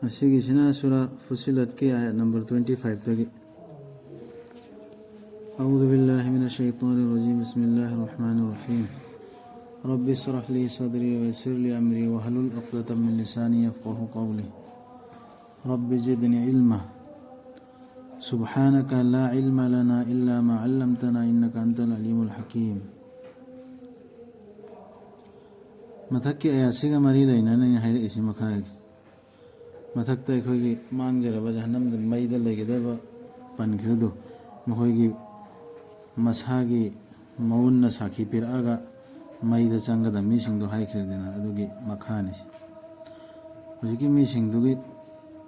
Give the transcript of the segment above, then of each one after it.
Asigisina Surah Fusilat ki ayat number 25 tagi. أعوذ بالله من الشيطان الرجيم بسم الله الرحمن الرحيم رب اشرح لي صدري ويسر لي أمري واحلل عقدة من لساني يفقهوا قولي رب زدني علما سبحانك لا علم لنا إلا ما علمتنا إنك أنت العليم الحكيم متكي آياتي مري لينا نهاية اسم مكاي متكتا يخوي مانجر بجهنم ميد لغدب بانكردو مخوي مساغي مون ساكي بيراغا ميد چنگدا ميسينغدو هايخردنا ادوغي مخانيس هجيكي ميسينغدوغي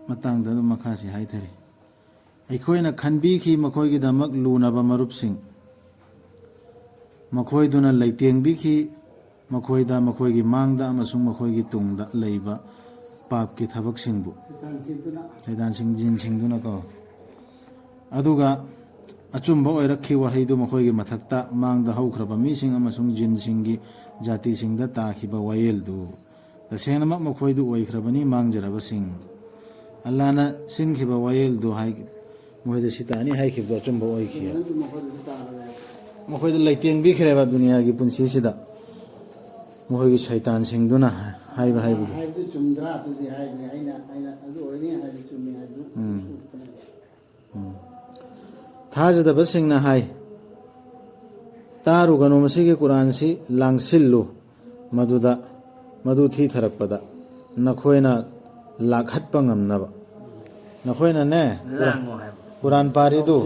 متانگدا مخاسي هايثري ꯑꯩꯈꯣꯏꯅ ꯈꯟꯕꯤꯈꯤ ꯃꯈꯣꯏꯒꯤꯗꯃꯛ ꯂꯨꯅꯕ ꯃꯔꯨꯞꯁꯤꯡ ꯃꯈꯣꯏꯗꯨꯅ ꯂꯩꯇꯦꯡꯕꯤꯈꯤ ꯃꯈꯣꯏꯗ ꯃꯈꯣꯏꯒꯤ ꯃꯥꯡꯗ ꯑꯃꯁꯨꯡ ꯃꯈꯣꯏꯒꯤ ꯇꯨꯡꯗ ꯂꯩꯕ ꯄꯥꯞꯀꯤ ꯊꯕꯛꯁꯤꯡꯕꯨ ꯁꯩꯇꯥꯟꯁꯤꯡ ꯖꯤꯟꯁꯤꯡꯗꯨꯅꯀꯣ ꯑꯗꯨꯒ ꯑꯆꯨꯝꯕ ꯑꯣꯏꯔꯛꯈꯤ ꯋꯥꯍꯩꯗꯨ ꯃꯈꯣꯏꯒꯤ ꯃꯊꯛꯇ ꯃꯥꯡꯗ ꯍꯧꯈ꯭ꯔꯕ ꯃꯤꯁꯤꯡ ꯑꯃꯁꯨꯡ ꯖꯤꯟꯁꯤꯡꯒꯤ ꯖꯥꯇꯤꯁꯤꯡꯗ ꯇꯥꯈꯤꯕ ꯋꯥꯌꯦꯜꯗꯨ ꯇꯁꯦꯡꯅꯃꯛ ꯃꯈꯣꯏꯗꯨ ꯑꯣꯏꯈ꯭ꯔꯕꯅꯤ ꯃꯥꯡꯖꯔꯕꯁꯤꯡ ꯑꯜꯂꯥꯍꯅ ꯁꯤꯟꯈꯤꯕ ꯋꯥꯌꯦꯜꯗꯨ ꯃꯣꯏꯗ ꯁꯤꯇꯥꯅꯤ ꯍꯥꯏꯈꯤꯕꯗꯣ ꯑꯆꯨꯝꯕ ꯑꯣꯏꯈꯤ ꯃꯈꯣꯏꯗ ꯂꯩꯇꯦꯡꯕꯤꯈ꯭ꯔꯦꯕ ꯗꯨꯅꯤꯌꯥꯒꯤ ꯄꯨꯟꯁꯤꯁꯤꯗ ꯃꯈꯣꯏꯒꯤ ꯁꯩꯇꯥꯟꯁꯤꯡꯗꯨꯅ ꯍꯥꯏꯕꯗꯨ ꯊꯥꯖꯗꯕꯁꯤꯡꯅ ꯍꯥꯏ ꯇꯥꯔꯨꯒꯅꯨ ꯃꯁꯤꯒꯤ ꯀꯨꯔꯥꯟꯁꯤ ꯂꯥꯡꯁꯤꯜꯂꯨ ꯃꯗꯨ ꯊꯤꯊꯔꯛꯄꯗ ꯅꯈꯣꯏꯅ ꯂꯥꯛꯍꯠꯄ ꯉꯝꯅꯕ ꯅꯈꯣꯏꯅꯅꯦ ꯀꯨꯔꯥꯟ ꯄꯥꯔꯤꯗꯨ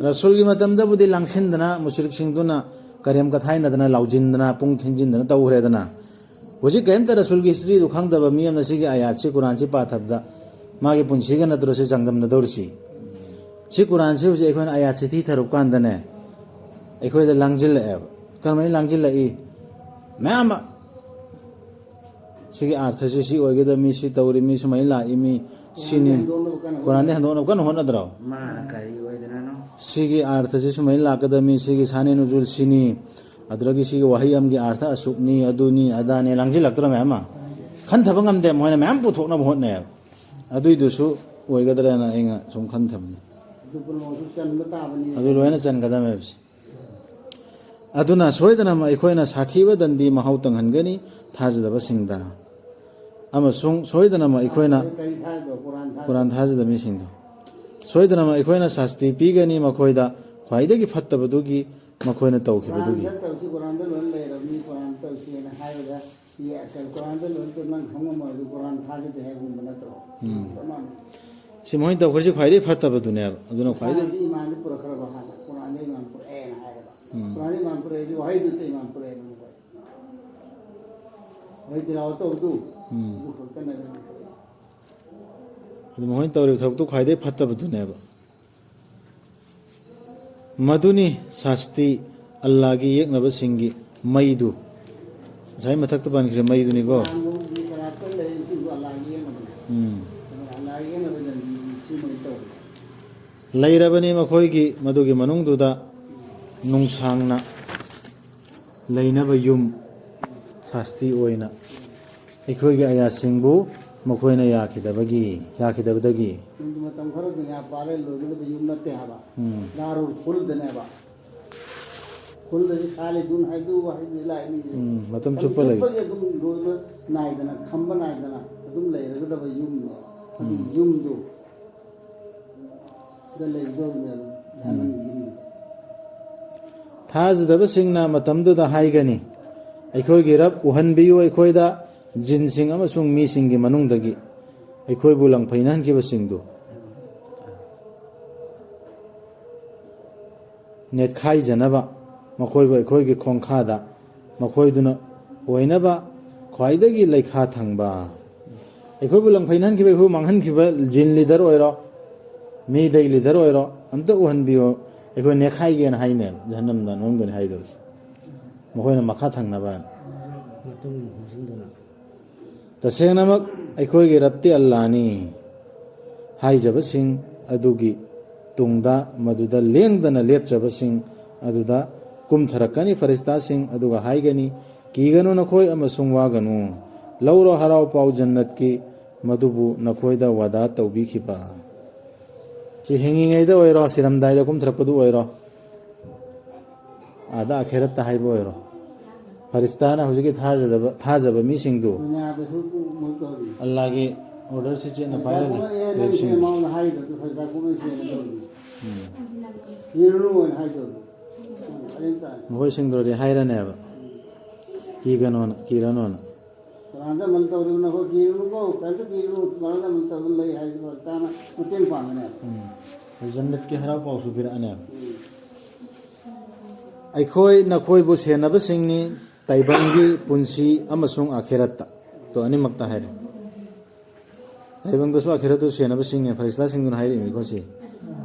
ꯔꯁꯨꯜꯒꯤ ꯃꯇꯝꯗꯕꯨꯗꯤ ꯂꯥꯡꯁꯤꯟꯗꯅ ꯃꯨꯁ꯭ꯔꯤꯛꯁꯤꯡꯗꯨꯅ ꯀꯔꯦꯝ ꯀꯊꯥꯏꯅꯗꯅ ꯂꯥꯎꯖꯤꯟꯗꯅ ꯄꯨꯡ ꯊꯤꯟꯖꯤꯟꯗꯅ ꯇꯧꯈ꯭ꯔꯦꯗꯅ ꯍꯧꯖꯤꯛ ꯀꯔꯤꯝꯇ ꯔꯁꯨꯜꯒꯤ ꯍꯤꯁꯇ꯭ꯔꯤꯗꯨ ꯈꯪꯗꯕ ꯃꯤ ꯑꯃꯅ ꯁꯤꯒꯤ ꯑꯌꯥꯠꯁꯤ ꯀꯨꯔꯥꯟꯁꯤ ꯄꯥꯊꯕꯗ ꯃꯥꯒꯤ ꯄꯨꯟꯁꯤꯒ ꯅꯠꯇ꯭ꯔꯣ ꯁꯤ ꯆꯥꯡꯗꯝꯅꯗꯧꯔꯤꯁꯤ ꯁꯤ ꯀꯨꯔꯥꯟꯁꯤ ꯍꯧꯖꯤꯛ ꯑꯩꯈꯣꯏꯅ ꯑꯌꯥꯠꯁꯤ ꯊꯤꯊꯔꯨꯞ ꯀꯥꯟꯗꯅꯦ ꯑꯩꯈꯣꯏꯗ ꯂꯥꯡꯖꯤꯜꯂꯛꯑꯦꯕ ꯀꯔꯝꯍꯥꯏꯅ ꯂꯥꯡꯖꯤꯜꯂꯛꯏ ꯃꯌꯥꯝ ꯑꯃ ꯁꯤꯒꯤ ꯑꯥꯔꯊꯁꯤ ꯁꯤ ꯑꯣꯏꯒꯗꯕ ꯁꯤ ꯇꯧꯔꯤ ꯃꯤ ꯁꯨꯃꯥꯏꯅ ꯂꯥꯛꯏ ꯃꯤ ꯁꯤꯅꯤ ꯀꯨꯔꯥꯟꯗꯤ ꯍꯟꯗꯣꯛꯅꯕ ꯀꯟꯅ ꯍꯣꯠꯅꯗ꯭ꯔꯣ ꯁꯤꯒꯤ ꯑꯥꯔꯊꯁꯤ ꯁꯨꯃꯥꯏꯅ ꯂꯥꯛꯀꯗꯕꯅꯤ ꯁꯤꯒꯤ ꯁꯥꯅꯤ ꯅꯨꯖꯨꯜ ꯁꯤꯅꯤ ꯑꯗꯨꯗꯒꯤ ꯁꯤꯒꯤ ꯋꯥꯍꯩ ꯑꯃꯒꯤ ꯑꯥꯔꯊ ꯑꯁꯨꯛꯅꯤ ꯑꯗꯨꯅꯤ ꯑꯗꯥꯅꯤ ꯂꯥꯡꯖꯤꯜꯂꯛꯇ꯭ꯔ ꯃꯌꯥꯝ ꯑꯃ ꯈꯟꯊꯕ ꯉꯝꯗꯦ ꯃꯣꯏꯅ ꯃꯌꯥꯝ ꯄꯨꯊꯣꯛꯅꯕ ꯍꯣꯠꯅꯩꯌꯦꯕ ꯑꯗꯨꯏꯗꯨꯁꯨ ꯑꯣꯏꯒꯗ꯭ꯔꯅ ꯑꯩꯅ ꯁꯨꯝ ꯈꯟꯊꯕꯅꯤ ꯑꯗꯨ ꯂꯣꯏꯅ ꯆꯟꯒꯗꯕꯅꯦꯕ ꯑꯗꯨꯅ ꯁꯣꯏꯗꯅꯃꯛ ꯑꯩꯈꯣꯏꯅ ꯁꯥꯊꯤꯕ ꯗꯟꯗꯤ ꯃꯍꯥꯎ ꯇꯪꯍꯟꯒꯅꯤ ꯊꯥꯖꯗꯕꯁꯤꯡꯗ ꯑꯃꯁꯨꯡ ꯁꯣꯏꯗꯅꯃꯛ ꯑꯩꯈꯣꯏꯅ ꯀꯨꯔꯥꯟ ꯊꯥꯖꯗꯕ ꯃꯤꯁꯤꯡꯗꯣ ꯁꯣꯏꯗꯅꯃꯛ ꯑꯩꯈꯣꯏꯅ ꯁꯥꯁꯇꯤ ꯄꯤꯒꯅꯤ ꯃꯈꯣꯏꯗ ꯈ꯭ꯋꯥꯏꯗꯒꯤ ꯐꯠꯇꯕꯗꯨꯒꯤ ꯃꯈꯣꯏꯅ ꯇꯧꯈꯤꯕꯗꯨꯒꯤ ꯁꯤ ꯃꯣꯏꯅ ꯇꯧꯈ꯭ꯔꯤꯁꯤ ꯈ꯭ꯋꯥꯏꯗꯒꯤ ꯐꯠꯇꯕꯗꯨꯅꯦꯕ ꯑꯗꯨꯅ ꯈ꯭ꯋꯥꯏꯗꯒꯤ ꯑꯗꯨ ꯃꯈꯣꯏꯅ ꯇꯧꯔꯤꯕ ꯊꯕꯛꯇꯨ ꯈ꯭ꯋꯥꯏꯗꯒꯤ ꯐꯠꯇꯕꯗꯨꯅꯦꯕ ꯃꯗꯨꯅꯤ ꯁꯥꯁꯇꯤ ꯑꯜꯂꯥꯍꯒꯤ ꯌꯦꯛꯅꯕꯁꯤꯡꯒꯤ ꯃꯩꯗꯨ ꯉꯁꯥꯏ ꯃꯊꯛꯇ ꯄꯟꯈ꯭ꯔꯦ ꯃꯩꯗꯨꯅꯤꯀꯣ ꯂꯩꯔꯕꯅꯤ ꯃꯈꯣꯏꯒꯤ ꯃꯗꯨꯒꯤ ꯃꯅꯨꯡꯗꯨꯗ ꯅꯨꯡꯁꯥꯡꯅ ꯂꯩꯅꯕ ꯌꯨꯝ ꯁꯥꯁꯇꯤ ꯑꯣꯏꯅ ꯑꯩꯈꯣꯏꯒꯤ ꯑꯌꯥꯠꯁꯤꯡꯕꯨ ꯃꯈꯣꯏꯅ ꯌꯥꯈꯤꯗꯕꯗꯒꯤ ꯃꯇꯝ ꯈꯔ ꯗꯨꯅꯤꯌꯥ ꯄꯥꯜꯂꯦ ꯂꯣꯏꯒꯗꯕ ꯌꯨꯝ ꯅꯠꯇꯦ ꯍꯥꯏꯕ ꯗꯥꯔꯨꯜ ꯈꯨꯜꯗꯅꯦꯕ ꯈꯨꯜꯗꯗꯤ ꯈꯥꯂꯤꯗꯨꯟ ꯍꯥꯏꯗꯨ ꯋꯥꯍꯩꯗꯤ ꯂꯥꯛꯏ ꯃꯇꯝ ꯆꯨꯞꯄ ꯂꯩ ꯑꯗꯨꯝ ꯂꯣꯏꯕ ꯅꯥꯏꯗꯅ ꯈꯝꯕ ꯅꯥꯏꯗꯅ ꯑꯗꯨꯝ ꯂꯩꯔꯒꯗꯕ ꯌꯨꯝꯅꯦ ꯌꯨꯝꯗꯨ ꯗ ꯂꯩꯒꯗꯕꯅꯦꯕ ꯖꯍꯟꯅꯝꯒꯤ ꯌꯨꯝꯗꯨ ꯊꯥꯖꯗꯕꯁꯤꯡꯅ ꯃꯇꯝꯗꯨꯗ ꯍꯥꯏꯒꯅꯤ ꯑꯩꯈꯣꯏꯒꯤ ꯔꯕ ꯎꯍꯟꯕꯤꯌꯨ ꯑꯩꯈꯣꯏꯗ ꯖꯤꯟꯁꯤꯡ ꯑꯃꯁꯨꯡ ꯃꯤꯁꯤꯡꯒꯤ ꯃꯅꯨꯡꯗꯒꯤ ꯑꯩꯈꯣꯏꯕꯨ ꯂꯪꯐꯩꯅꯍꯟꯈꯤꯕꯁꯤꯡꯗꯨ ꯅꯦꯠꯈꯥꯏꯖꯅꯕ ꯃꯈꯣꯏꯕꯨ ꯑꯩꯈꯣꯏꯒꯤ ꯈꯣꯡꯈꯥꯗ ꯃꯈꯣꯏꯗꯨꯅ ꯑꯣꯏꯅꯕ ꯈ꯭ꯋꯥꯏꯗꯒꯤ ꯂꯩꯈꯥ ꯊꯪꯕ ꯑꯩꯈꯣꯏꯕꯨ ꯂꯪꯐꯩꯅꯍꯟꯈꯤꯕ ꯑꯩꯈꯣꯏꯕꯨ ꯃꯥꯡꯍꯟꯈꯤꯕ ꯖꯤꯟ ꯂꯤꯗꯔ ꯑꯣꯏꯔꯣ ꯃꯤꯗꯩ ꯂꯤꯗꯔ ꯑꯣꯏꯔꯣ ꯑꯝꯇ ꯎꯍꯟꯕꯤꯌꯨ ꯑꯩꯈꯣꯏ ꯅꯦꯠꯈꯥꯏꯒꯦꯅ ꯍꯥꯏꯅꯦ ꯖꯍꯟꯅꯝꯗ ꯃꯅꯨꯡꯗꯅꯤ ꯍꯥꯏꯗꯧꯔꯤꯁꯦ ꯃꯈꯣꯏꯅ ꯃꯈꯥ ꯊꯪꯅꯕ ꯇꯁꯦꯡꯅꯃꯛ ꯑꯩꯈꯣꯏꯒꯤ ꯔꯕꯇꯤ ꯑꯜꯂꯥꯍꯅꯤ ꯍꯥꯏꯖꯕꯁꯤꯡ ꯑꯗꯨꯒꯤ ꯇꯨꯡꯗ ꯃꯗꯨꯗ ꯂꯦꯡꯗꯅ ꯂꯦꯞꯆꯕꯁꯤꯡ ꯑꯗꯨꯗ ꯀꯨꯝꯊꯔꯛꯀꯅꯤ ꯐꯔꯤꯁꯇꯥꯁꯤꯡ ꯑꯗꯨꯒ ꯍꯥꯏꯒꯅꯤ कीगनु नखोय अमसुंग वागनु लौरो हराव पाउ जन्नत की मधुबु नखोयदा वादा तौबिखिबा ची हिंगिंगैदा ओइरो सिरमदाइदा कुमथरकदु ओइरो आदा आखिरत हाइबो ओइरो फरिस्ताना हुजिकी थाजब मिसिंगदु अल्लाह की ऑर्डर से चेन पाइरनि रेपसिंग मोय सिंगदोरी हाइरनेबा कीगनोन कीरनोन रांदा मलता उरी ना हो कीरू को कहते कीरू रांदा मलता उरी लई हाई बरता ना उतें पांगने जन्नत के हराव पाउ सुबिर अने अखोय नखोय बु सेनब सिंगनी ताइबंगी पुंसी अमसुंग आखिरत तो अनिमक्ता है ताइबंग दसु आखिरत सेनब सिंगने फरिस्ता सिंगुन हाइरि मिखोसी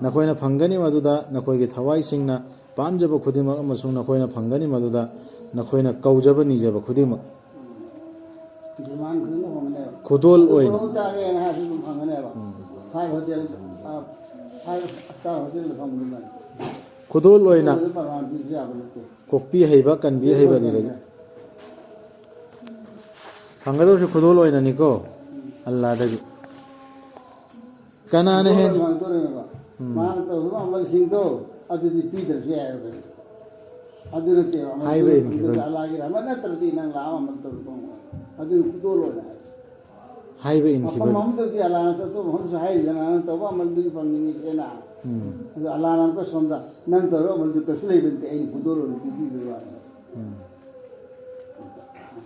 नखोयना फंगनी मदुदा नखोयगी थवाई सिंगना पामजब खुदिम अमसुंग नखोयना फंगनी मदुदा नखोयना कौजब निजब खुदिम खुदोल ओइना खुदोल ओइना कोपी हैबा कनबी हैबा दुदगी फंगदोसु खुदोल ओइना निको अल्लाह दगी कनाने है मान तो अमल सिंह तो अदुदी पीदर से आयो अदुदी ते हाईवे अल्लाह की रहमत न तरती नंग लाव अमल तो अदुदी खुदोल ओइना हाईवे इन की हम तो ती अल्लाह से तो हम से हाई जना तो वा अमल दी पंगनी से ना अल्लाह नाम को सोंदा नंग तो अमल तो कसले बनते ए खुदोल ओइना पी दरवा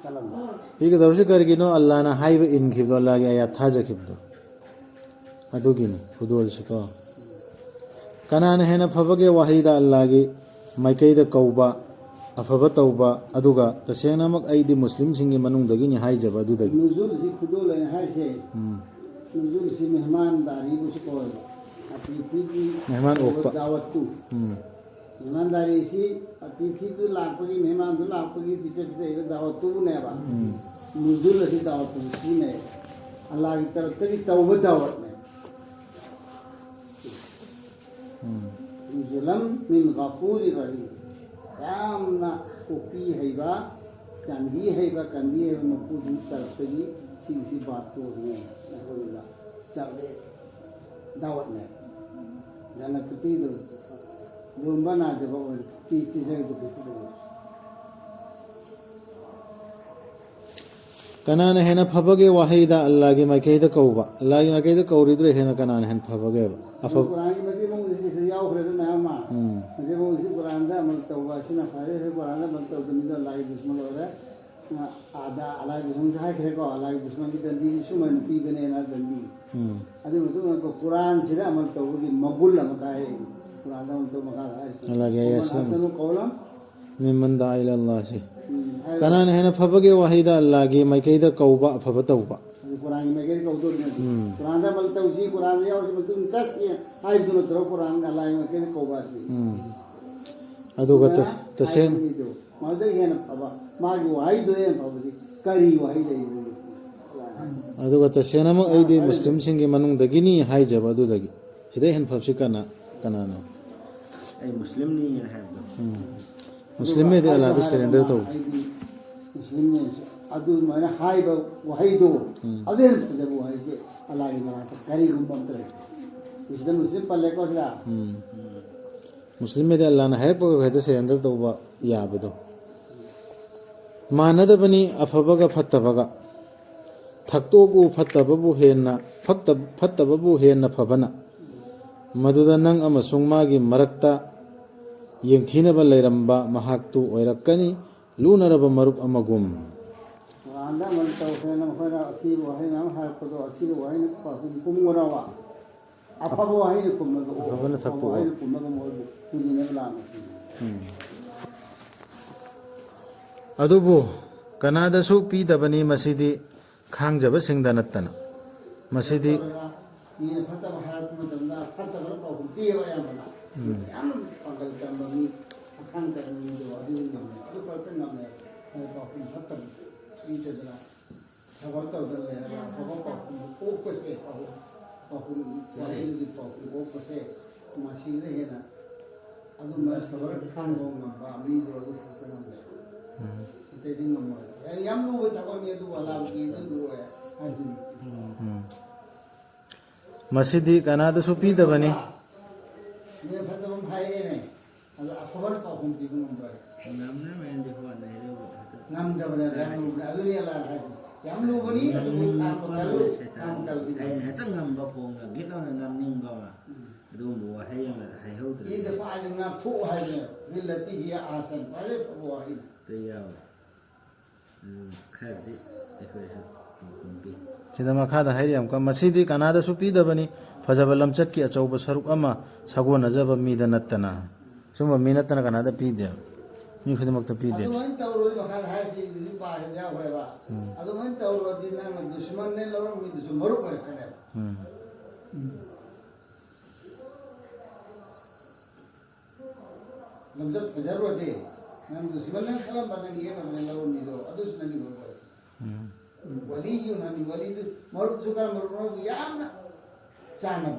सलाम पीके दरसे करगिनो अल्लाह ना हाईवे इन की अल्लाह के आया थाजा खिबदो अदुगिनी खुदोल सिको कनान हेन फबगे वाहिदा अल्लाह की माइकैदा कौबा अफब तौबा अदुगा तसेंगनमक ऐदि मुस्लिम सिंगी मनुंगदगिनि हाइजब अदुदगी नुजुल सी खुदोल ओइना हाइसे नुजुल सी मेहमानदारी बुस को अतिथि की मेहमान ओपा दावत तू मेहमानदारी सी अतिथि तू लापगी मेहमान तू लापगी पीछे पीछे दावत तू ने बा नुजुल सी दावत तू सी ने अल्लाह की तरफ से तौबा दावत ने नुजुलम मिन गफूर रहीम रामना ओपी हैबा चांदी हैबा कंदी है मकुदी तरफ से सी बात तो है अल्लाह चले दावत ने जाना पति दो लोंबा ना जब वो पी से तो कनान हेन फबगे वाहिदा अल्लाह की माइकैदा कौबा अल्लाह की माइकैदा कौरिद्रे हेन कनान हेन फबगे अफब कुरान की मती मो इसी याव खरे ना मा जे मो इसी कुरान दा अमल तौबा सिना फारे है कुरान दा अमल तौबा मिदा अल्लाह की दुश्मन हो रहा आदा अल्लाह की दुश्मन है खरे को अल्लाह की दुश्मन की दंदी सुमन पी बने ना दंदी अदे तो कुरान से अमल तौबा की मकबूल मका है कुरान दा तो मका है अल्लाह के असल कौलम मिमन दा इला अल्लाह से कनान हेन फबगे वाहिदा अल्लाह की माइकैदा कौबा अफब तौबा कुरान में के कौतो नहीं कुरान दा मलता उसी कुरान या उसी तुम चस ये हाय दुनो तरह कुरान अल्लाह में के कौबा सी अदुगा तसेन मादे ये न बाबा मागी वाई दो ये बाबा जी करी वाई दे अदुगा तसेनम ऐदि मुस्लिम सिंगी मनुंगदगिनि हाइजब अदुदगी सिदे हेन फबसि कनानो ऐ मुस्लिम नहीं है मुस्लिम में दे अल्लाह सरेंडर तो मुस्लिम ने अदु माने हाय बा वाई दो अदे जब वाई से अल्लाह की मना करी गुम तरे इसदा मुस्लिम पल्ले को ला मुस्लिम में दे अल्लाह ने है पो कहते सरेंडर तो बा याबदो मानदबनी अफबगा फत्तबगा थक्तोगु फत्तबबु हेन्ना फत्तबबु हेन्ना फबना मदुदा नंग अमसुंग मागी मरक्ता यंगथीनबा लैरंबा महाक्तु ओइरक्कनी लूनरबा मरुप अमगुम आंदा मन तो फेन होरा अखी वहाय नाम है को अखी वहाय न पाकुम कुमगरावा अफबो वहाय न कुमगो फबना थक्पो वहाय न कुमगो मोर पुजिने लाम अदुबु कनादसु पीदबनी मसीदी खांगजब सिंगदा नत्तना मसीदी ये फता बाहर को दंदा फता बल को दिएवा या बना याम पागल का मम्मी खान करने दो अदी नाम है तो पता नाम है पाकुम फता इते जरा सवरता उधर ले रहा पाकुम ऊपर से पाकुम वाले की पाकुम ऊपर से मसीले है ना अदु मैं सवर खान को ना बा अमी दो को नाम है แต่ดิ้งมันย้ำรู้ว่าถ้าคนนี้ดูว่าลามกินต้องดูไอ้อันนี้ masidi kanada su pi da bani เนี่ยพัฒนาไทยเนี่ยอะไรขบวนการของจีนมันไปน้ำน้ำมันจะขวดไหนรู้น้ำจะเป็นอะไรน้ำอะไรเนี่ยอะไรย้ำรู้วันนี้ก็ต้องทำกันทำกันไปให้ตั้งน้ำบะพงกับกินแล้วน้ำนิ่งก็มาดูบัวให้ยังให้เขาตัวนี้จะไปยังน้ำทุ่งให้เนี่ยนี่แหละที่เฮียอาสันไปเลยบัวให้ตัวยาวแค่ที่ไอ้คนสุดคนปี sida makha da hairiam ka masidi kanada su pi da bani fajaba lamchat ki achauba saruk ama sago najaba mi da nattana suma mi nattana kanada pi de mi khudimak ta pi de aduman tawro makha hai si ni pa ja hoya aduman tawro din na dushman ne lawang mi dushman maru kar kane lamjat pajarwa de nam dushman ne khalam banagi ye namne lawang ni do adus nani ho waliyu nani waliyu maru sukar maru yamna chana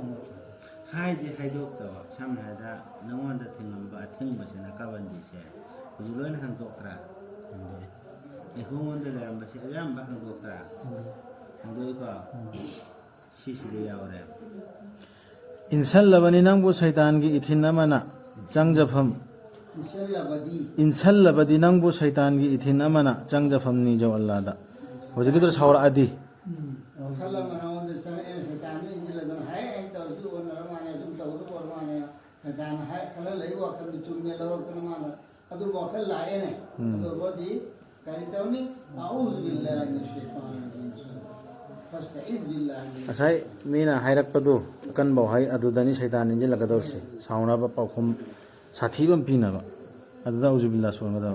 하이디 하이족도 참하다 너원다 팅엄바 팅바시나 까반디세 우줄런 한독트라 이 후문들에 한바시 아얌바 한독트라 한도이가 시시리 야오래 insalabani nangbu shaitan gi ithin amana changjafam insalabadi nangbu shaitan gi ithin amana changjafam ni jo allah da hojigi dur sawra adi khala manaw de sang em shaitan ni injila don hai en taw su on ramane sum taw do ramane shaitan hai khala lai wa khan chum me laro kan mana adu wa khal la ene adu bodi kari tawni a'udhu billahi minash shaitanir rajim fasta'iz billahi asai mina hairak padu kan bau hai adu dani shaitan ni laga daw se sauna ba paukhum sathi bam pina ba adu da uzu billah so ngada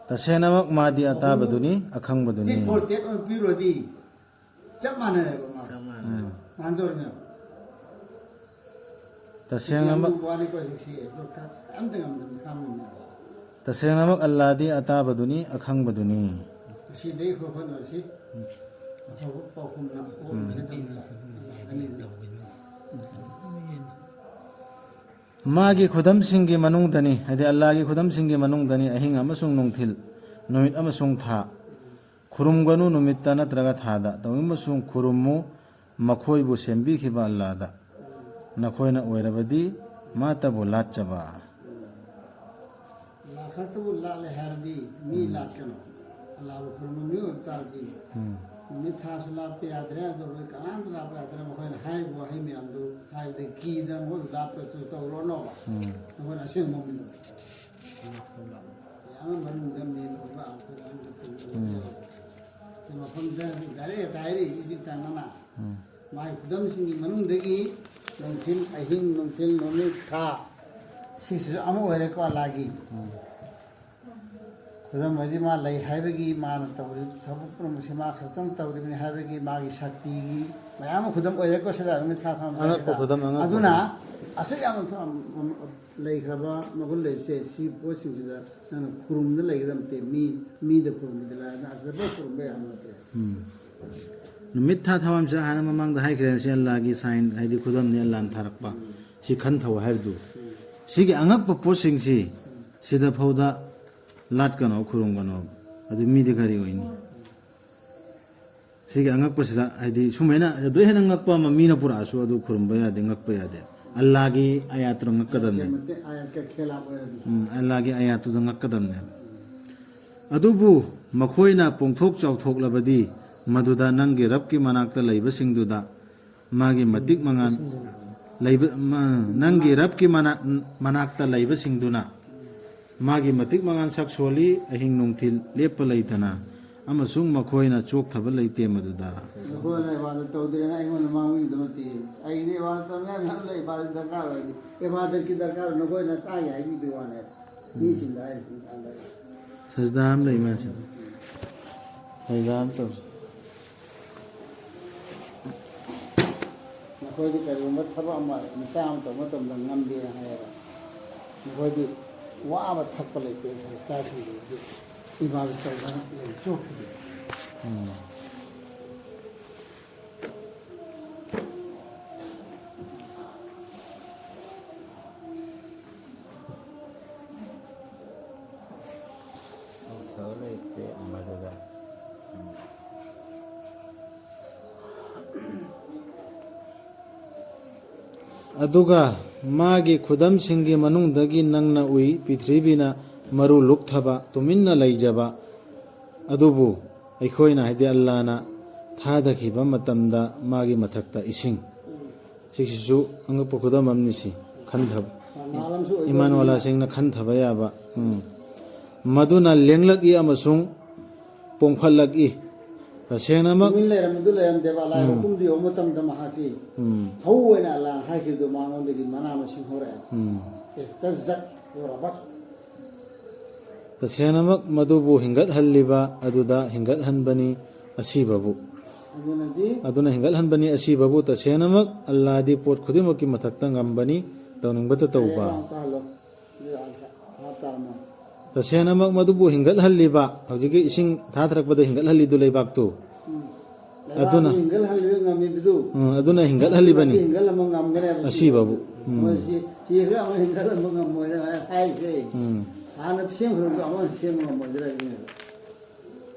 tasena mak madi ata baduni akhang baduni ti for tet on pirodi chap mane ba ma mandor ne tasena mak wani ko si do kha am tengam kham ni tasena mak allah di ata baduni akhang baduni si dei ko ko no si ko ko kum na ko ne tam magi khudam singgi manung dani hadi allah gi khudam singgi manung dani ahing amasung nongthil numit amasung tha khurum ganu numit ta natraga tha da tawim masung khurumu makhoi bu sembi khiba allah da nakhoina oirabadi mata bu lachaba la khatu la le hardi mi la kano allah ko mi o tardi mi tha sala pe adre do ka an la pe adre mo khoina hai bo hai mi amdu hai de ki da mo la pe so to ro no ba mo na sen mo mi ya man dam ni no ba ko an ko ma khon da dare dai ri ta na na mai khudam singi manung de gi nongthil ahing nongthil noni kha sisu amo ore ko lagi khudam madi ma lai haibagi ma na tawri thabuk prum sima khatam tawri ni haibagi ma gi shakti gi mayam khudam ore ko sada mi tha kham aduna ase yam lai khaba magul lai che si po sing da na kurum da lai dam te mi da kurum da la na azaba kurum be ham te numit tha thawam cha hana mamang da hai kren se allah gi sign haidi khudam ne allah tharakpa si khan thaw hairdu sigi angak pa posing si sida phauda lat kano khurung kano adu mi de gari oini sigi angak pa sida haidi sumena do he angak pa ma mi na pura asu adu khurum ba ya de ngak pa ya de allah gi ayat ro ngak kadam ne ayat ka khela ore allah gi ayat tu ngak kadam ne adu bu makhoina pongthok chawthok labadi maduda nangi rabki manakta laiba singduda magi matik mangan laiba nangi rabki manakta laiba singduna magi matik mangan saksoli ahing nungthil lepa laitana amasung makhoina chok thaba laite maduda ko na wa to de na ai mon ma wi do ti ai ni wa to na na lai ba da ka wa ni e ba da ki da ka no ko na sa ya ni bi wa ne ni chin da ai sin an da sajdam lai ma sajdam to khoi di kari umat thaba ma misam to matom dang ngam di ha ya khoi di wa ma thakpa le pe ta si di ibad to na le chok di thở này ꯑꯗꯨꯒ ꯃꯥꯒꯤ ꯈꯨꯗꯝꯁꯤꯡꯒꯤ ꯃꯅꯨꯡꯗꯒꯤ ꯅꯪꯅ ꯎꯏ ꯄ꯭ꯔꯤꯊꯤꯕꯤꯅ ꯃꯔꯨ ꯂꯨꯛꯊꯕ ꯇꯨꯃꯤꯟꯅ ꯂꯩꯖꯕ ꯑꯗꯨꯕꯨ ꯑꯩꯈꯣꯏꯅ ꯍꯥꯏꯗꯤ ꯑꯜꯂꯥꯍꯅ ꯊꯥꯗꯈꯤꯕ ꯃꯇꯝꯗ ꯃꯥꯒꯤ ꯃꯊꯛꯇ ꯏꯁꯤꯡ ꯁꯤꯁꯤꯁꯨ ꯑꯉꯛꯄ ꯈꯨꯗꯝ ꯑꯃꯅꯤ ꯁꯤ ꯈꯟꯊꯕ ꯏꯃꯥꯟ ꯋꯥꯂꯥꯁꯤꯡꯅ ꯈꯟꯊꯕ ꯌꯥꯕ ꯃꯗꯨꯅ ꯂꯦꯡꯂꯛꯏ ꯑꯃꯁꯨꯡ ꯄꯣꯡꯈꯠꯂꯛꯏ ꯇꯁꯦꯡꯅꯃꯛ ꯇꯨꯃꯤꯟ ꯂꯩꯔꯝꯕꯗꯨ ꯂꯩꯔꯝꯗꯦꯕ ꯂꯥꯏ ꯍꯨꯀꯨꯝꯗꯨ ꯌꯧꯕ ꯃꯇꯝꯗ ꯃꯍꯥꯛꯁꯤ ꯍꯧ ꯑꯣꯏꯅ ꯑꯜꯂꯥꯍꯅ ꯍꯥꯏꯈꯤꯕꯗꯨ ꯃꯉꯣꯟꯗꯒꯤ ꯃꯅꯥ ꯃꯁꯤꯡ ꯍꯧꯔꯛꯑꯦ ꯇꯖꯠ ꯋꯔꯕꯠ ꯇꯁꯦꯡꯅꯃꯛ ꯃꯗꯨꯕꯨ ꯍꯤꯡꯒꯠꯍꯜꯂꯤꯕ ꯑꯗꯨꯗ ꯍꯤꯡꯒꯠꯍꯟꯕꯅꯤ ꯑꯁꯤꯕꯕꯨ ꯑꯗꯨꯅ ꯍꯤꯡꯒꯠꯍꯟꯕꯅꯤ ꯑꯁꯤꯕꯕꯨ ꯇꯁꯦꯡꯅꯃꯛ ꯑꯜꯂꯥꯍꯗꯤ ꯄꯣꯠ ꯈꯨꯗꯤꯡꯃꯛꯀꯤ ꯃꯊꯛꯇ ꯉꯝꯕꯅꯤ ꯇꯧꯅꯤꯡꯕꯇ ꯇꯧꯕ तसेनमक मधुबु हिंगल हल्लिबा हौजिकी इसिंग थाथरकबदा हिंगल हल्लिदु लेबाकतु अदुना हिंगल हल्लिबा ngamibidu अदुना हिंगल हल्लिबनी हिंगल amang ngamgane असिबाबु si ra amang हिंगल amang ngamoira haise hana sem ru amang sem ngamoira ni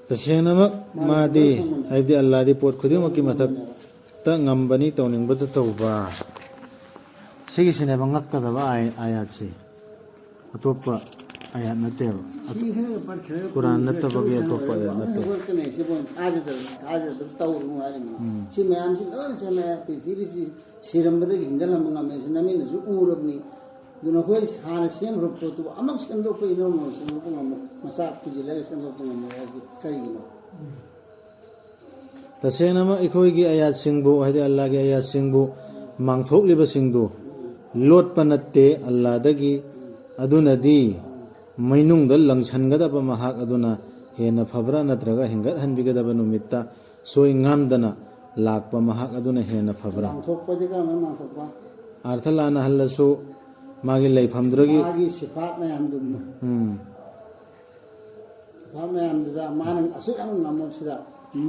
तसेनमक मादी हाइदि अल्लाह दि पोट खुदिमकी मथक त ngambani तौनिंगबदा तौबा सिगी सिने बंगक्कदबा आयात से अतोप्पा आयात नतेबा कुरान नतबगे अतोप्पा आयात नते कने से बोन आज तौ रुआरि सि मयाम सि लोन से मैं पृथ्वी सि सिरमबदा हिंगल amang ngame से नमिन सु उरबनी दुना खोइ हाना सेम रुप तो अमक सेम दो कोइ नो मो सेम को ngam masa पुजिले सेम दो ngam यासि करिनो तसेनमक इखोइगी आयात सिंगबु हाइदि अल्लाह गे आयात सिंगबु मांगथोकलिबा सिंगदु लोटपा नत्ते अल्लाह दगी अदुनदी मैनुंगदा लंगसनगदबा महाक अदुना हेना फबरा नत्रगा हिंगत हनबिगदबा नुमित्ता सोइ ngamdana lakpa mahak aduna hena fabra मांगथोकपदि का मैं मांगथोकपा अर्थ लाना हल्लसु मागी लैफमद्रगी मागी सिफात मयाम दुम मयाम दुदा मानंग असु याम ngamसिदा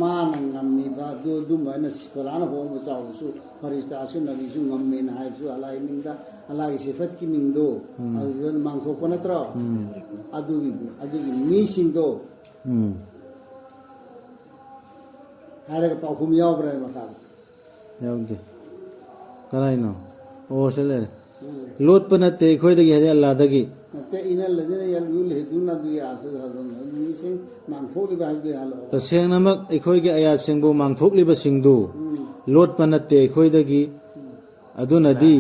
मानंग ngamनिबा दो दुमैना सिफलाना होम चावसु फरिस्ता असु नबीसु ngamमेन हाइसु अलाइ मिंगदा अलाइ सिफत की मिंगदो अदुन मांगथोकपा नत्र अदुगी मीसिंगदो हारेगा पाखुम यावब्रा मखा यावदे कराइनो ओ सेले लोटपा नत्ते इखोइदगी हाइदि अल्लाह दगी नते इना लदिना यल युल हेदुना दु यार तो हलम मीसिंग मांगथोकलिबा हाइदि हालो तसेनमक इखोइगी आयात सिंगबु मांगथोकलिबा सिंगदु लोटपा नत्ते इखोइदगी अदुनदी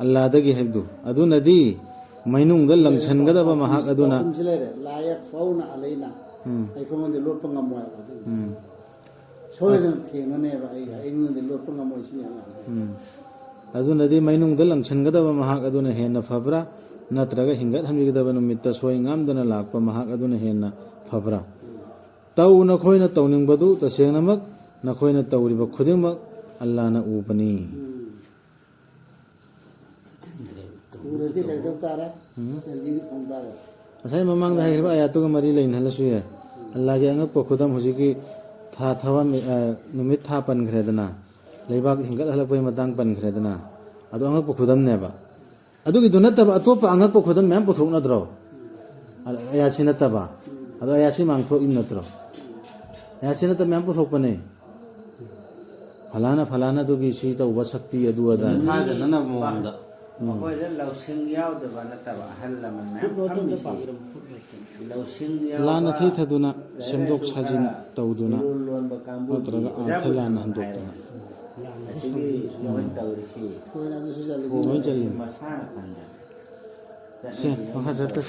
अल्लाह दगी हाइदु अदुनदी मैनुंगदा लंगसनगदबा महाक अदुना कुमसिलेरे लायक फौना अलैना आइखोमदे लोटपा ngамmoय सोयदन थेननेबा आइङोदे लोटपा ngамmoय सियाना अदुनदी मैनुंगदा लंगसनगदबा महाक अदुना हेना फबरा नत्रगा हिंगत हनबिगदबा नुमित्ता सोय ngamdana lakpa mahak aduna हेना फबरा तौ नखोइना तौनिंगबदु तसेनमक नखोइना तौरिबा खुदिमक अल्लाहना उबनी उरदि कइदब तारा जल्दी पंदारा असai mamang da hairba ayatuga mari lein halasu ya Allah ge angak pokudam hujiki tha thawa numit tha pan khredana leibak hingal halakpai matang pan khredana adu angak pokudam neba adugi dunataba atopa angak pokudam mem pothok nadro ayasi nataba adu ayasi mangtho im natro ayasi nata mem pothok pane falana dugi si tauba sakti adu ada ꯊꯥꯖꯅꯅ ꯃꯑꯣꯡꯗ ꯃꯈꯣꯏꯗ ꯂꯧꯁꯤꯡ ꯌꯥꯎꯗꯕ ꯅꯠꯇꯕ ꯑꯍꯜ ꯂꯃꯟ ꯃꯌꯥꯝ ꯐꯝꯃꯤꯁꯤ ꯂꯧꯁꯤꯡ lana ꯌꯥꯎꯗꯕ thi thaduna semdok sajin tauduna ꯂꯣꯟ ꯂꯣꯟꯕ ꯀꯥꯡꯕꯨ natraga artha lana handokduna ꯑꯁꯤꯒꯤ ꯃꯣꯏ ꯇꯧꯔꯤꯁꯤ कोइना दुसु जल्दी moi jalli ꯃꯁꯥꯅ ꯈꯪꯉꯦ se makha jatta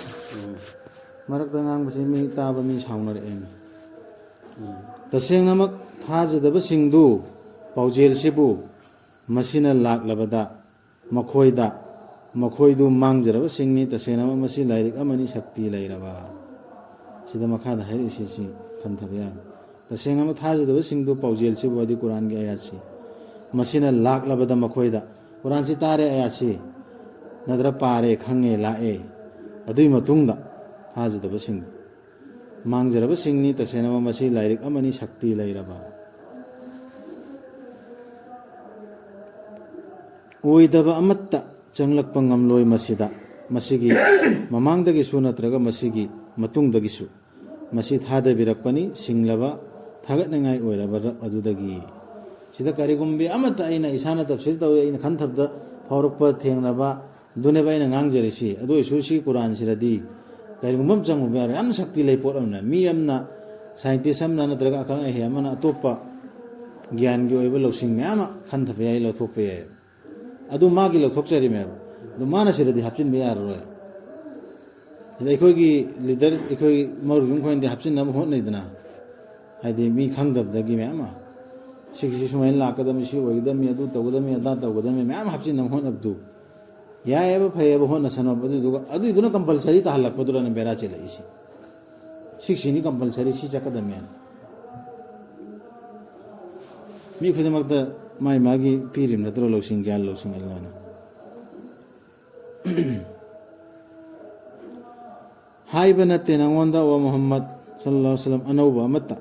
marakta ngang basi mi taba mi saunare emi tasengnamak thajadaba singdu paujel sibu masina laklabada makhoida makhoidu mangjaraba singni tasenama masi lairik amani shakti lairaba sida makhada hairi si khanthaba tasengama thajadaba singdu paujel sibu adi quran gi ayat si masina laklabada makhoida quran si tare ayat si nadra pare khange lae adui matungda thajadaba singdu mangjaraba singni tasenama masi lairik amani shakti lairaba ओइदबा अमत्ता चंगलकपा ngamloi masida masigi mamangdagi su natraga masigi matungdagi su masi thada birakpani singlaba thagatnangai oiraba adudagi sida karigumbi amata aina isana tafsir taw aina khanthapda ꯐꯥꯎꯔꯛꯄ ꯊꯦꯡꯅꯕ ꯑꯗꯨꯅꯦꯕ ꯑꯩꯅ ꯉꯥꯡꯖꯔꯤꯁꯤ ꯑꯗꯨ ꯑꯣꯏꯔꯁꯨ ꯁꯤ ꯀꯨꯔꯥꯟꯁꯤꯗꯗꯤ ꯀꯔꯤꯒꯨꯝꯕ ꯑꯃ ꯆꯪꯉꯨꯕ ꯌꯥꯔꯣꯏ ꯌꯥꯝꯅ ꯁꯛꯇꯤ ꯂꯩ ꯄꯣꯠ ꯑꯃꯅ ꯃꯤ ꯑꯃꯅ ꯁꯥꯏꯟꯇꯤꯁ ꯑꯃꯅ ꯅꯠꯇ꯭ꯔꯒ ꯑꯈꯪ ꯑꯍꯩ ꯑꯃꯅ ꯑꯇꯣꯞꯄ ꯒ꯭ꯌꯥꯟꯒꯤ ꯑꯣꯏꯕ ꯂꯧꯁꯤꯡ ꯃꯌꯥꯝ ꯑꯃ ꯈꯟꯊꯕ ꯌꯥꯏ ꯂꯧꯊꯣꯛꯄ ꯌꯥꯏ ꯑꯗꯨ ꯃꯥꯒꯤ ꯂꯧꯊꯣꯛꯆꯔꯤꯃꯦꯕ ꯑꯗꯨ ꯃꯥꯅ ꯁꯤꯗꯗꯤ ꯍꯥꯞꯆꯤꯟꯕ ꯌꯥꯔꯔꯣꯏ ꯑꯗ ꯑꯩꯈꯣꯏꯒꯤ ꯂꯤꯗꯔ ꯑꯩꯈꯣꯏ ꯃꯔꯨꯞ ꯈꯣꯏꯅꯗꯤ ꯍꯥꯞꯆꯤꯟꯅꯕ ꯍꯣꯠꯅꯩꯗꯅ ꯍꯥꯏꯗꯤ ꯃꯤ ꯈꯪꯗꯕꯗꯒꯤ ꯃꯌꯥꯝ ꯑꯃ ꯁꯤꯒꯤꯁꯤ ꯁꯨꯃꯥꯏꯅ ꯂꯥꯛꯀꯗꯕꯅꯤ ꯁꯤ ꯑꯣꯏꯒꯗꯕꯅꯤ ꯑꯗꯨ ꯇꯧꯒꯗꯕꯅꯤ ꯑꯗꯥ ꯇꯧꯒꯗꯕꯅꯤ ꯃꯌꯥꯝ ꯍꯥꯞꯆꯤꯟꯅꯕ ꯍꯣꯠꯅꯕꯗꯨ ꯌꯥꯏꯑꯕ ꯐꯩꯌꯦꯕ ꯍꯣꯠꯅꯁꯅꯕ ꯑꯗꯨꯗꯨꯒ ꯑꯗꯨꯏꯗꯨꯅ ꯀꯝꯄꯜꯁꯔꯤ ꯇꯥꯍꯜꯂꯛꯄꯗꯨꯔꯅ ꯕꯦꯔꯥ ꯆꯦꯜꯂꯛꯏꯁꯤ ꯁꯤꯛꯁꯤꯅꯤ ꯀꯝꯄꯜꯁꯔꯤ ꯁꯤ ꯆꯠꯀꯗꯕꯅꯤ ꯃꯤ ꯈꯨꯗꯤꯡꯃꯛꯇ ꯃꯥꯒꯤ ꯃꯥꯒꯤ ꯄꯤꯔꯤꯕ ꯅꯠꯇ꯭ꯔꯣ ꯂꯧꯁꯤꯡ ꯒ꯭ꯌꯥꯟ ꯂꯧꯁꯤꯡ ꯑꯜꯂꯥꯍꯅ ꯍꯥꯏꯕ ꯅꯠꯇꯦ ꯅꯉꯣꯟꯗ ꯋꯥ ꯃꯨꯍꯝꯃꯗ ꯁꯜꯂꯜꯂꯥꯍꯨ ꯑꯂꯩꯍꯤ ꯋꯁꯜꯂꯝ ꯑꯅꯧꯕ ꯑꯃꯠꯇ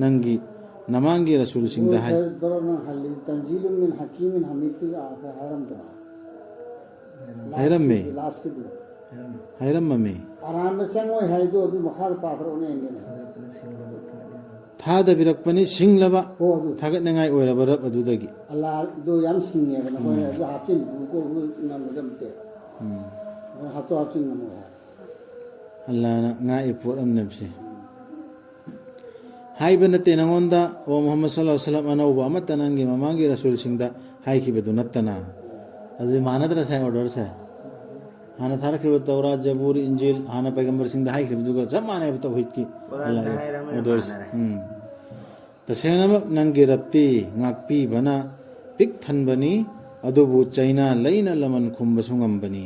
ꯅꯪꯒꯤ ꯅꯃꯥꯡꯒꯤ ꯔꯁꯨꯜꯁꯤꯡꯗ ꯍꯥꯏ ꯍꯥꯏꯔꯝꯃꯦ ꯍꯥꯏꯔꯝꯃꯃꯦ ꯑꯔꯥꯟꯕ ꯆꯪꯉꯣꯏ ꯍꯥꯏꯗꯣ ꯑꯗꯨ ꯃꯈꯥꯗ ꯄꯥꯊꯔꯛꯑꯣꯅꯦ ꯑꯩꯅ ꯊꯥꯗꯕꯤꯔꯛꯄꯅꯤ ꯁꯤꯡꯂꯕ ꯍꯣ ꯑꯗꯨ ꯊꯥꯒꯠꯅꯤꯡꯉꯥই ꯑꯣꯏꯔꯕ ꯔꯕ ꯑꯗꯨꯗꯒꯤ ꯑꯜꯂꯥꯍꯗꯣ ꯌꯥꯝ ꯁꯤꯡꯉꯦꯕ ꯅꯈꯣꯏꯅ ꯑꯗꯨ ꯍꯥꯞꯆꯤꯟꯕꯀꯣ ꯉꯝꯒꯗꯕ ꯅꯠꯇꯦ ꯍꯥꯞꯇꯣ ꯍꯥꯞꯆꯤꯟ ꯉꯝꯃꯣꯏ ꯍꯥꯏ ꯑꯜꯂꯥꯍꯅ ꯉꯥꯛꯏ ꯄꯣꯠ ꯑꯃꯅꯦꯕꯁꯦ ꯍꯥꯏꯕ ꯅꯠꯇꯦ ꯅꯉꯣꯟꯗ ꯑꯣ ꯃꯨꯍꯝꯃꯗ ꯁꯜꯂꯜꯂꯥꯍꯨ ꯑꯂꯩꯍꯤ ꯋꯁꯜꯂꯝ ꯑꯅꯧꯕ ꯑꯃꯠꯇ ꯅꯪꯒꯤ ꯃꯃꯥꯡꯒꯤ ꯔꯁꯨꯜꯁꯤꯡꯗ ꯍꯥꯏꯈꯤꯕꯗꯨ ꯅꯠꯇꯅ ꯑꯗꯨꯗꯤ ꯃꯥꯟꯅꯗ꯭ꯔ ꯁꯥꯏ ꯑꯣꯔꯗꯔꯁꯦ ꯍꯥꯟꯅ ꯊꯥꯔꯛꯈꯤꯕ ꯇꯧꯔꯥ ꯖꯕꯨꯔ ꯏꯟꯖꯤꯜ ꯍꯥꯟꯅ ꯄꯩꯒꯝꯕꯔꯁꯤꯡꯗ ꯍꯥꯏꯈꯤꯕꯗꯨꯒ ꯆꯞ ꯃꯥꯟꯅꯩꯕ ꯇꯧꯍꯤꯗꯀꯤ ꯑꯣꯔꯗꯔꯁꯦ ꯇꯁꯦꯡꯅꯃꯛ ꯅꯪꯒꯤ ꯔꯕꯇꯤ ꯉꯥꯛꯄꯤꯕꯅ ꯄꯤꯛ ꯊꯟꯕꯅꯤ ꯑꯗꯨꯕꯨ ꯆꯩꯅꯥ ꯂꯩꯅ ꯂꯃꯟ ꯈꯨꯝꯕꯁꯨ ꯉꯝꯕꯅꯤ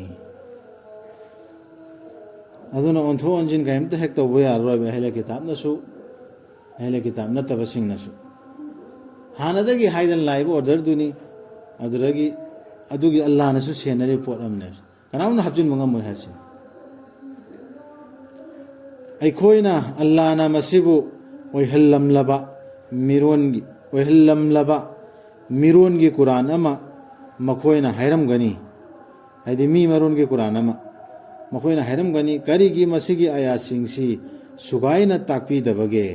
ꯑꯗꯨꯅ ꯑꯣꯟꯊꯣꯛ ꯑꯣꯟꯁꯤꯟ ꯀꯔꯤꯝꯇ ꯍꯦꯛ ꯇꯧꯕ ꯌꯥꯔꯔꯣꯏꯕ ꯑꯍꯦꯂꯦ ꯀꯤꯇꯥꯕꯅꯁꯨ ꯑꯍꯦꯂꯦ ꯀꯤꯇꯥꯕ ꯅꯠꯇꯕꯁꯤꯡꯅꯁꯨ ꯍꯥꯟꯅꯗꯒꯤ ꯍꯥꯏꯗꯅ ꯂꯥꯛꯏꯕ ꯑꯣꯔꯗꯔꯗꯨꯅꯤ ꯑꯗꯨꯗꯒꯤ ꯑꯗꯨꯒꯤ ꯑꯜꯂꯥꯍꯅꯁꯨ ꯁꯦꯟꯅꯔꯤꯕ ꯄꯣꯠ ꯑꯃꯅꯦ ꯀꯅꯥꯝꯅ ꯍꯥꯞꯆꯤꯟꯕ ꯉꯝꯃꯣꯏ ꯍꯥꯏꯁꯤꯅꯤ ꯑꯩꯈꯣꯏꯅ ꯑꯜꯂꯥꯍꯅ ꯃꯁꯤꯕꯨ ꯑꯣꯏꯍꯜꯂꯝꯂꯕ ꯃꯤꯔꯣꯟꯒꯤ ꯀꯨꯔꯥꯟ ꯑꯃ ꯃꯈꯣꯏꯅ ꯍꯥꯏꯔꯝꯒꯅꯤ ꯍꯥꯏꯗꯤ ꯃꯤ ꯃꯔꯣꯟꯒꯤ ꯀꯨꯔꯥꯟ ꯑꯃ ꯃꯈꯣꯏꯅ ꯍꯥꯏꯔꯝꯒꯅꯤ ꯀꯔꯤꯒꯤ ꯃꯁꯤꯒꯤ ꯑꯌꯥꯠꯁꯤꯡꯁꯤ ꯁꯨꯒꯥꯏꯅ ꯇꯥꯛꯄꯤꯗꯕꯒꯦ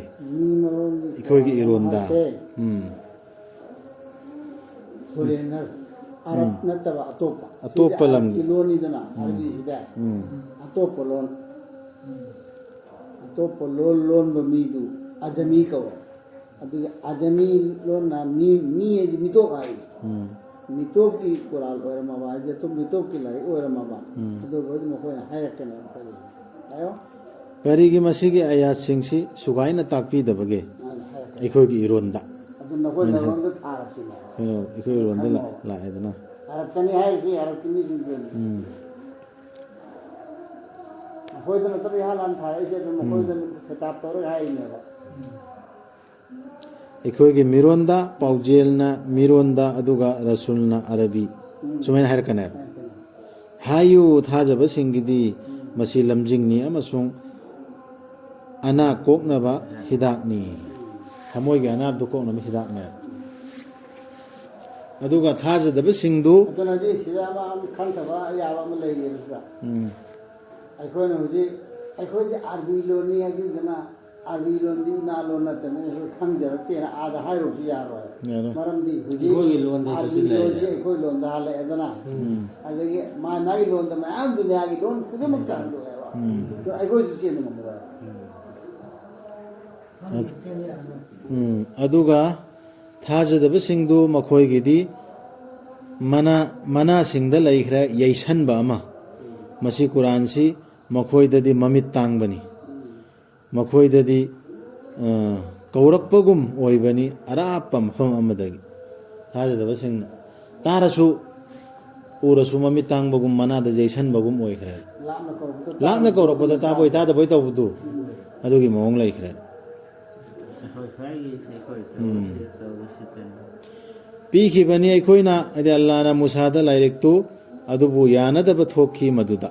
ꯑꯩꯈꯣꯏꯒꯤ ꯏꯔꯣꯟꯗ ꯐꯣꯔꯦꯟꯅꯔ ꯑꯔꯕ ꯅꯠꯇꯕ ꯑꯇꯣꯞꯄ ꯑꯇꯣꯞꯄ ꯂꯝꯒꯤ ꯂꯣꯟꯅꯤꯗꯅ ꯑꯔꯕꯤꯁꯤꯗ ꯑꯇꯣꯞꯄ ꯂꯣꯟ ꯂꯣꯟꯕ ꯃꯤꯗꯨ ꯑꯖꯃꯤ ꯀꯧꯋꯦ ꯑꯗꯨꯒꯤ ꯑꯖꯃꯤ ꯂꯣꯟꯅ ꯃꯤ ꯍꯥꯏꯗꯤ ꯃꯤꯇꯣꯞ ꯍꯥꯏ ꯃꯤꯇꯣꯞꯀꯤ ꯀꯨꯔꯥꯟ ꯑꯣꯏꯔꯝꯃꯕ ꯍꯥꯏꯗꯤ ꯑꯇꯣꯞꯄ ꯃꯤꯇꯣꯞꯀꯤ ꯂꯥꯏꯔꯤꯛ ꯑꯣꯏꯔꯝꯃꯕ ꯑꯗꯨꯕꯨꯗꯤ ꯃꯈꯣꯏꯅ ꯍꯥꯏꯔꯛꯀꯅꯤ ꯍꯥꯏꯌꯣ ꯀꯔꯤꯒꯤ ꯃꯁꯤꯒꯤ ꯑꯌꯥꯠꯁꯤꯡꯁꯤ ꯁꯨꯒꯥꯏꯅ ꯇꯥꯛꯄꯤꯗꯕꯒꯦ ꯑꯩꯈꯣꯏꯒꯤ ꯏꯔꯣꯟꯗ ꯑꯗꯨ ꯅꯈꯣꯏꯅ ꯂꯣꯟꯗ ꯊꯥꯔꯛꯁꯤꯅꯦ ꯑꯩꯈꯣꯏ ꯏꯔꯣꯟꯗ ꯂꯥꯛꯑꯦꯗꯅ ꯊꯥꯔꯛꯀꯅꯤ ꯍꯥꯏꯔꯤꯁꯤ ꯍꯥꯏꯔꯛꯀꯤ ꯃꯤꯁꯤꯡꯗꯨꯅꯤ ꯃꯈꯣꯏꯗ ꯅꯠꯇꯕ ꯏꯍꯥꯟ ꯍꯥꯟꯅ ꯊꯥꯔꯛꯏꯁꯦ ꯑꯗꯨꯝ ꯃꯈꯣꯏꯗ ꯈꯤꯇꯥꯕ ꯇꯧꯔꯒ ꯍꯥꯏꯔꯤꯅꯦꯕ ꯑꯩꯈꯣꯏꯒꯤ ꯃꯤꯔꯣꯟꯗ ꯄꯥꯎꯖꯦꯜꯅ ꯃꯤꯔꯣꯟꯗ ꯑꯗꯨꯒ ꯔꯁꯨꯜꯅ ꯑꯔꯕꯤ ꯁꯨꯃꯥꯏꯅ ꯍꯥꯏꯔꯛꯀꯅꯦꯕ ꯍꯥꯏꯌꯨ ꯊꯥꯖꯕꯁꯤꯡꯒꯤꯗꯤ ꯃꯁꯤ ꯂꯝꯖꯤꯡꯅꯤ ꯑꯃꯁꯨꯡ ꯑꯅꯥ ꯀꯣꯛꯅꯕ ꯍꯤꯗꯥꯛꯅꯤ ꯊꯃꯣꯏꯒꯤ ꯑꯅꯥꯕꯗꯨ ꯀꯣꯛꯅꯕ ꯍꯤꯗꯥꯛꯅꯦ ꯑꯗꯨꯒ ꯊꯥꯖꯗꯕꯁꯤꯡꯗꯨ ꯑꯗꯨꯅꯗꯤ ꯁꯤꯗ ꯑꯃ ꯈꯪꯗꯕ ꯌꯥꯕ ꯑꯃ ꯂꯩꯔꯤꯕ ꯁꯤꯗ ꯑꯩꯈꯣꯏꯅ ꯍꯧꯖꯤꯛ ꯑꯩꯈꯣꯏꯗꯤ ꯑꯥꯔꯕꯤ ꯂꯣꯟꯅꯤ ꯑꯗꯨꯗꯨꯅ ꯑꯥꯔꯕꯤ ꯂꯣꯟꯗꯤ ꯏꯃꯥ ꯂꯣꯟ ꯅꯠꯇꯕꯅꯤ ꯑꯩꯈꯣꯏ ꯈꯪꯖꯔꯛꯇꯦꯅ ꯑꯥꯗ ꯍꯥꯏꯔꯨꯕꯁꯨ ꯌꯥꯔꯣꯏ ꯃꯔꯝꯗꯤ ꯍꯧꯖꯤꯛ ꯑꯥꯔꯕꯤ ꯂꯣꯟꯁꯤ ꯑꯩꯈꯣꯏ ꯂꯣꯟꯗ ꯍꯜꯂꯛꯑꯦꯗꯅ ꯑꯗꯒꯤ ꯃꯥꯒꯤ ꯂꯣꯟꯗ ꯃꯌꯥꯝ ꯗꯨꯅꯤꯌꯥꯒꯤ ꯂꯣꯟ ꯈꯨꯗꯤꯡꯃꯛꯇ ꯍꯟꯗꯣꯛꯑꯦꯕ ꯑꯩꯈꯣꯏꯁꯨ ꯆꯦꯟꯕ ꯉꯝꯃꯣꯏ ꯑꯗꯨꯒ ꯊꯥꯖꯗꯕꯁꯤꯡꯗꯨ ꯃꯈꯣꯏꯒꯤꯗꯤ ꯃꯅꯥꯁꯤꯡꯗ ꯂꯩꯈ꯭ꯔꯦ ꯌꯩꯁꯟꯕ ꯑꯃ ꯃꯁꯤ ꯀꯨꯔꯥꯟꯁꯤ ꯃꯈꯣꯏꯗꯗꯤ ꯃꯃꯤꯠ ꯇꯥꯡꯕꯅꯤ ꯃꯈꯣꯏꯗꯗꯤ ꯀꯧꯔꯛꯄꯒꯨꯝ ꯑꯣꯏꯕꯅꯤ ꯑꯔꯥꯞꯄ ꯃꯐꯝ ꯑꯃꯗꯒꯤ ꯊꯥꯖꯗꯕꯁꯤꯡꯅ ꯇꯥꯔꯁꯨ ꯎꯔꯁꯨ ꯃꯃꯤꯠ ꯇꯥꯡꯕꯒꯨꯝ ꯃꯅꯥꯗ ꯌꯩꯁꯟꯕꯒꯨꯝ ꯑꯣꯏꯈ꯭ꯔꯦ ꯂꯥꯞꯅ ꯀꯧꯔꯛꯄꯗ ꯇꯥꯕꯣꯏ ꯇꯥꯗꯕꯣꯏ ꯇꯧꯕꯗꯨ ꯑꯗꯨꯒꯤ ꯃꯑꯣꯡ ꯂꯩꯈ꯭ꯔꯦ ꯄꯤꯈꯤꯕꯅꯤ ꯑꯩꯈꯣꯏꯅ ꯍꯥꯏꯗꯤ ꯑꯜꯂꯥꯍꯅ ꯃꯨꯁꯥꯗ ꯂꯥꯏꯔꯤꯛꯇꯨ ꯑꯗꯨꯕꯨ ꯌꯥꯅꯗꯕ ꯊꯣꯛꯈꯤ ꯃꯗꯨꯗ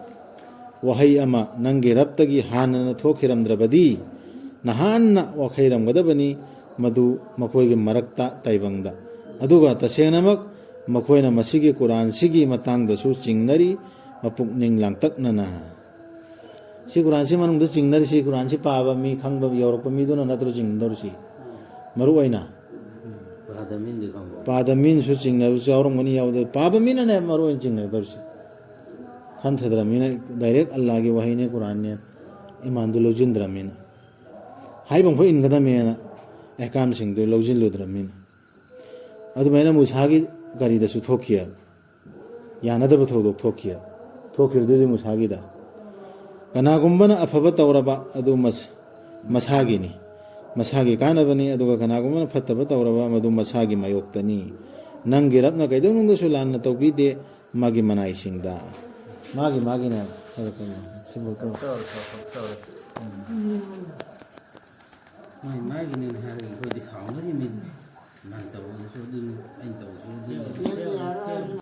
ꯋꯥꯍꯩ ꯑꯃ ꯅꯪꯒꯤ ꯔꯕꯇꯒꯤ ꯍꯥꯟꯅꯅ ꯊꯣꯛꯈꯤꯔꯝꯗ꯭ꯔꯕꯗꯤ ꯅꯍꯥꯟꯅ ꯋꯥꯈꯩꯔꯝꯒꯗꯕꯅꯤ ꯃꯗꯨ ꯃꯈꯣꯏꯒꯤ ꯃꯔꯛꯇ ꯇꯥꯏꯕꯪꯗ ꯑꯗꯨꯒ ꯇꯁꯦꯡꯅꯃꯛ ꯃꯈꯣꯏꯅ ꯃꯁꯤꯒꯤ ꯀꯨꯔꯥꯟꯁꯤꯒꯤ ꯃꯇꯥꯡꯗꯁꯨ ꯆꯤꯡꯅꯔꯤ ꯃꯄꯨꯛꯅꯤꯡ ꯂꯥꯡꯇꯛꯅꯅ ꯁꯤ ꯀꯨꯔꯥꯟꯁꯤ ꯃꯅꯨꯡꯗ ꯆꯤꯡꯅꯔꯤꯁꯤ ꯀꯨꯔꯥꯟꯁꯤ ꯄꯥꯕ ꯃꯤ ꯈꯪꯕ ꯌꯧꯔꯛꯄ ꯃꯤꯗꯨꯅ ꯅꯠꯇ꯭ꯔꯣ ꯆꯤꯡꯅꯗꯧꯔꯤꯁꯤ ꯃꯔꯨ ꯑꯣꯏꯅ ꯄꯥꯗꯃꯤꯟꯗꯤ ꯈꯪꯕ ꯄꯥꯗ ꯃꯤꯅꯁꯨ ꯆꯤꯡꯅꯕꯁꯨ ꯌꯥꯎꯔꯝꯒꯅꯤ ꯌꯥꯎꯗ ꯄꯥꯕ ꯃꯤꯅꯅꯦ ꯃꯔꯨ ꯑꯣꯏꯅ ꯆꯤꯡꯅꯒꯗꯧꯔꯤꯁꯦ ꯈꯟꯊꯗ꯭ꯔꯕꯅꯤꯅ ꯗꯥꯏꯔꯦꯛ ꯑꯜꯂꯥꯒꯤ ꯋꯥꯍꯩꯅꯦ ꯀꯨꯔꯥꯟꯅꯦ ꯏꯃꯥꯟꯗꯨ ꯂꯧꯁꯤꯟꯗ꯭ꯔꯕꯅꯤꯅ ꯍꯥꯏꯕ ꯃꯈꯣꯏ ꯏꯟꯒꯗꯕꯅꯦꯅ ꯑꯦꯍꯀꯥꯝꯁꯤꯡꯗꯨ ꯂꯧꯁꯤꯜꯂꯨꯗ꯭ꯔꯕꯅꯤꯅ ꯑꯗꯨꯃꯥꯏꯅ ꯃꯨꯁꯥꯒꯤ ꯒꯥꯔꯤꯗꯁꯨ ꯊꯣꯛꯈꯤꯑꯕ ꯌꯥꯅꯗꯕ ꯊꯧꯗꯣꯛ ꯊꯣꯛꯈꯤꯑꯕ ꯊꯣꯛꯈꯤꯕꯗꯨꯗꯤ ꯃꯨꯁꯥꯒꯤꯗ ꯀꯅꯥꯒꯨꯝꯕꯅ ꯑꯐꯕ ꯇꯧꯔꯕ ꯑꯗꯨ ꯃꯁꯥꯒꯤꯅꯤ ꯃꯁꯥꯒꯤ ꯀꯥꯟꯅꯕꯅꯤ ꯑꯗꯨꯒ ꯀꯅꯥꯒꯨꯝꯕꯅ ꯐꯠꯇꯕ ꯇꯧꯔꯕ ꯃꯗꯨ ꯃꯁꯥꯒꯤ ꯃꯥꯌꯣꯛꯇꯅꯤ ꯅꯪꯒꯤ ꯔꯕꯅ ꯀꯩꯗꯧꯅꯨꯡꯗꯁꯨ ꯂꯥꯟꯅ ꯇꯧꯕꯤꯗꯦ ꯃꯥꯒꯤ ꯃꯅꯥꯏꯁꯤꯡꯗ ꯃꯥꯒꯤꯅꯦ ꯃꯥꯒꯤꯅꯦꯅ ꯍꯥꯏꯔꯒ ꯑꯩꯈꯣꯏꯗꯤ ꯁꯥꯎꯅꯔꯤ ꯃꯤꯅꯤ ꯅꯪ ꯇꯧꯕꯗꯁꯨ ꯑꯗꯨꯅꯤ ꯑꯩꯅ ꯇꯧꯕꯁꯨ ꯑꯗꯨꯅꯤ